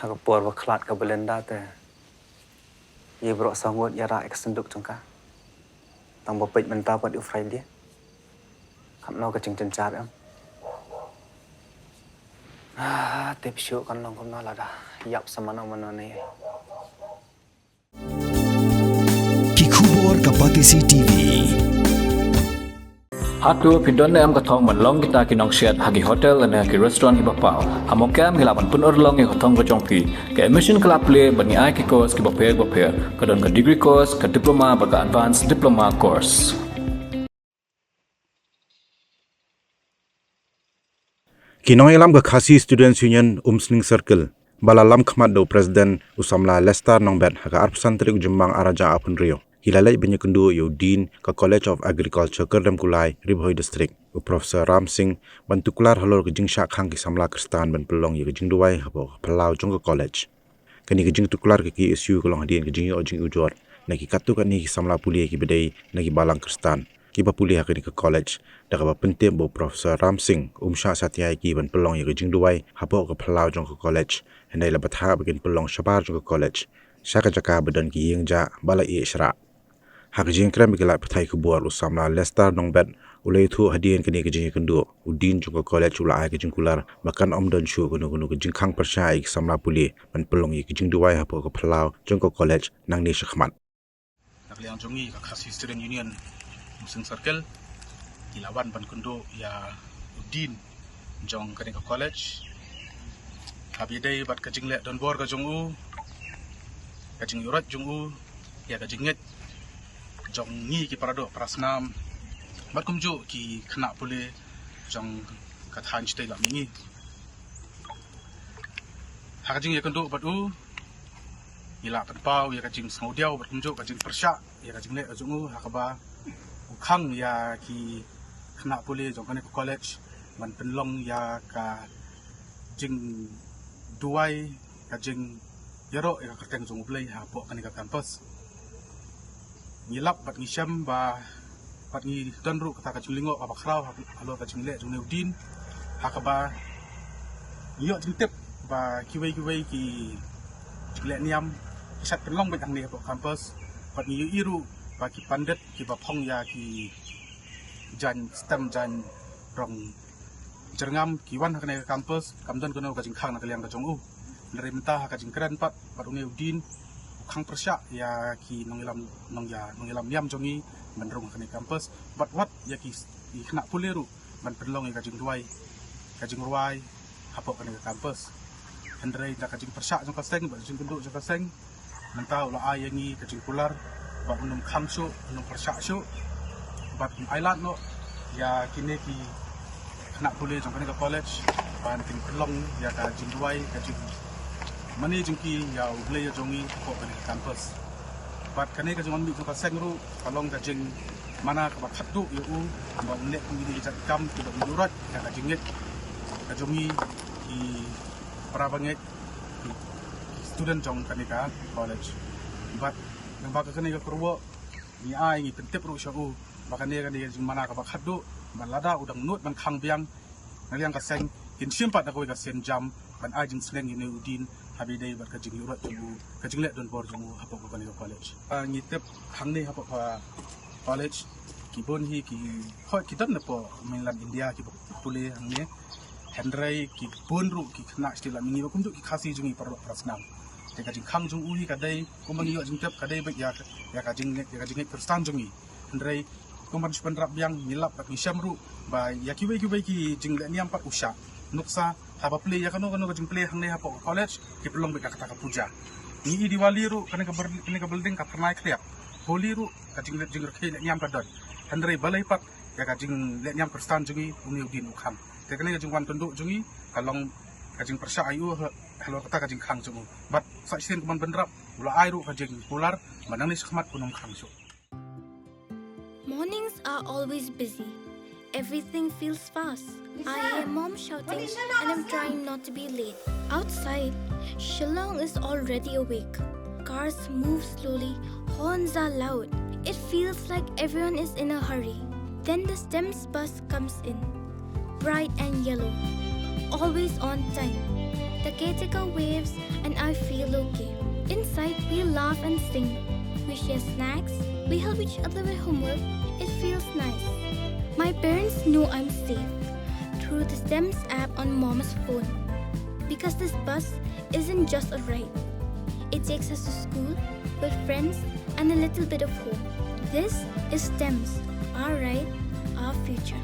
Aku por waklat ke Belanda te. Ia berok sangut ya rak senduk cengka. Tang bopet mentah pada Friday. Kam no ke cing cencar am. Tip syuk kan nong kam no lah dah. Yap sama nong mana ni. Kikubor Kapatisi TV. Hatu pindon am katong manlong kita kinong shed hagi hotel ane ki restaurant ki bapau. Hamokam hilapan pun orlong ki katong ko jongpi. Ke emission kelap play bani ai ki course ki baper. Kadon ke degree course, ke diploma baga advanced diploma course. Kinong ilam ke Khasi Students Union Umsling Circle. Balalam khmat do President Usamla Lester Nongbet haga arpsan trik jembang araja apun Rio. Hilalai banyak kendu yu Dean ke College of Agriculture Kerdam Kulai, Ribhoi District. U Profesor Ram Singh bantu kular halor ke jing syak khang ki samla Kristan ban pelong yu ke jing duai habo pelau jong ke college. Kani ke jing tukular ke ki isu kolong hadian ke jing yu jing ujor. Naki katu kan ni ki samla puli ki bedai naki balang Kristan. Ki ba puli hakini ke college. Daga ba pentim bo Profesor Ram Singh syak satyai ki ban pelong yu ke jing duai habo ke pelau jong ke college. Hendai la batha bagin pelong syabar jong ke college. Syaka jaka badan ki yang ja bala i isra. Hak jing krem gelap petai kebuar usamla Lester Nongbet ulai tu hadian kini kejing kendu udin juga college ulai kejing kular bahkan om dan shu gunu kejing khang persai samla puli man pelong kejing duai hapo ke pelau jongko college nang ni sykhmat nakliang jongi ka Khasi Student Union Musing Circle ilawan ban kendu ya udin jong kani ka college habi dai bat kejing le don bor ka jongu kejing urat jongu ya kejing nget jong ni ki parado prasnam bat kumju ki khna pule jong kathan chite la mingi hakajing ya kendu batu ila panpau ya kajing saudiau bat kumju kajing persya ya kajing le ajungu hakaba ukhang ya ki khna pule jong kane college man penlong ya ka jing duai kajing yaro ya kerteng jong play ha po kane ka campus ngilap bat ngisyam ba bat ngi danru kata kajing lingo apa khrau halo kajing le jung neudin hakaba yo jintep ba kiwei ki le niam sat penlong bet ang ni po campus bat ngi iru ba ki pandet ki ba phong ya ki jan stem jan rong jerngam ki wan hakne campus kamdan kono kajing khang na kaliang kajong dari mentah kajing keren pat bat neudin khang persya ya ki nongilam yam jongi menrung kani campus but what ya ki khna puleru man perlong ya kajing ruai hapo kani campus hendrai da kajing persya jong kaseng ba jing kenduk jong kaseng mentau la ayangi kajing pular ba unum khang syu unum persya syu but island no ya kini ki khna pule jong kani college ban ting perlong ya kajing ruai kajing mani jengki ya ublay jongi ko kani campus bat kane ka jongan mi ka sengru kalong ka jeng mana ka khatdu yu ba ne ku ni jat kam ki ba murat ka jenget ka jongi ki para banget student jong kani ka college bat nang ba ka kane ka kurwo ni ai ngi pentep ru shu ba kane ka ni jeng mana ka khatdu ban lada udang nut ban khang biang naliang ka seng kin simpat da ko ka sen jam ban ajing sleng ni udin habi dai bat kajing urat jubu kajing le don bor jumu hapo ko kani college ngitep hang ni hapo ka college kibon hi ki khoi kitan na po mainland India ki pule hang ni hendrai ki bonru ki khna stila mingi ko ki khasi jungi par prasnam te kajing khang jung uhi kadai ko mangi yo jingtep kadai ba ya kajing kristan jungi hendrai ko man span rap yang nilap ka syamru ba ya kiwe ki jing le niam pat usha nuksa haba play ya kano kajing play hang ne hapo college ki pelong beka kata puja ni diwali ru kane ka building ka pernai kriap holi ru kajing le jing rkhe le nyam kadon handrai balai pat ya kajing le nyam kristan jungi uni udin ukham te kane kajing wan penduk jungi kalong kajing persya ayu halo kata kajing khang jungu bat sa sin kuman benrap ula airu kajing pular manang ni sekhmat kunum khang su. Mornings are always busy. Everything feels fast. I hear mom shouting and I'm trying not to be late. Outside, Shillong is already awake. Cars move slowly, horns are loud. It feels like everyone is in a hurry. Then the STEMS bus comes in, bright and yellow, always on time. The caretaker waves and I feel okay. Inside, we laugh and sing. We share snacks. We help each other with homework. It feels nice. My parents know I'm safe through the STEMS app on Mom's phone. Because this bus isn't just a ride. It takes us to school, with friends, and a little bit of home. This is STEMS, our ride, our future.